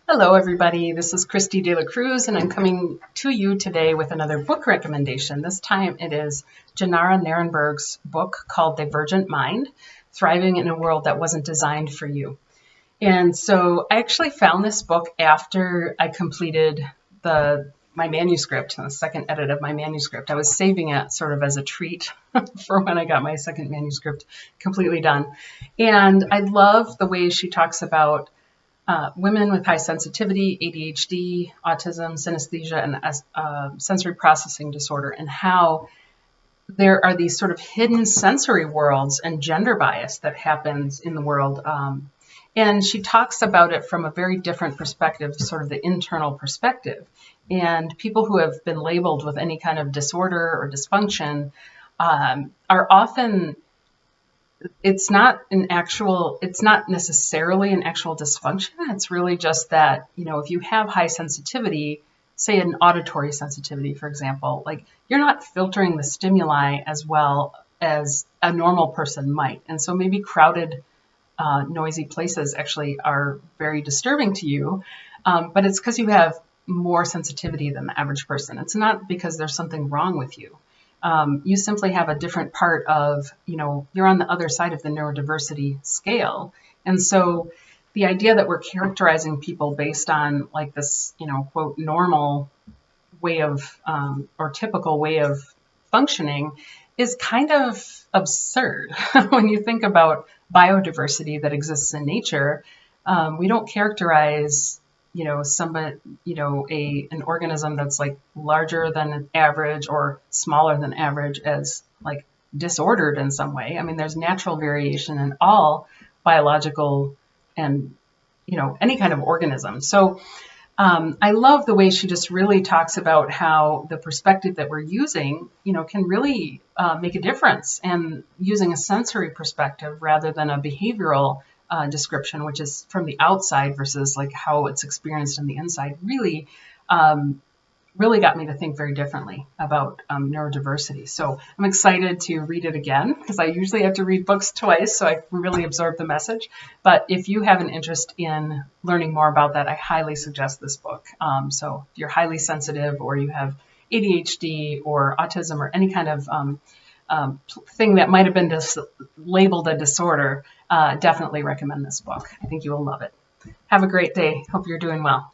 Hello, everybody. This is Christy De La Cruz, and I'm coming to you today with another book recommendation. This time it is Jenara Nerenberg's book called Divergent Mind, Thriving in a World That Wasn't Designed for You. And so I actually found this book after I completed my manuscript, the second edit of my manuscript. I was saving it sort of as a treat for when I got my second manuscript completely done. And I love the way she talks about women with high sensitivity, ADHD, autism, synesthesia, and sensory processing disorder, and how there are these sort of hidden sensory worlds and gender bias that happens in the world. And she talks about it from a very different perspective, sort of the internal perspective. And people who have been labeled with any kind of disorder or dysfunction are often it's not necessarily an actual dysfunction. It's really just that, if you have high sensitivity, say an auditory sensitivity, for example, like you're not filtering the stimuli as well as a normal person might. And so maybe crowded, noisy places actually are very disturbing to you. But it's because you have more sensitivity than the average person. It's not because there's something wrong with you. You simply have a different part of, you're on the other side of the neurodiversity scale. And so the idea that we're characterizing people based on like this, quote, normal way of, or typical way of functioning is kind of absurd. When you think about biodiversity that exists in nature, we don't characterize an organism that's like larger than average or smaller than average as like disordered in some way. I mean, there's natural variation in all biological and, any kind of organism. So I love the way she just really talks about how the perspective that we're using, can really make a difference, and using a sensory perspective rather than a behavioral description, which is from the outside versus like how it's experienced on the inside, really got me to think very differently about neurodiversity. So I'm excited to read it again because I usually have to read books twice, so I can really absorb the message. But if you have an interest in learning more about that, I highly suggest this book. So if you're highly sensitive or you have ADHD or autism or any kind of thing that might have been labeled a disorder, definitely recommend this book. I think you will love it. Have a great day. Hope you're doing well.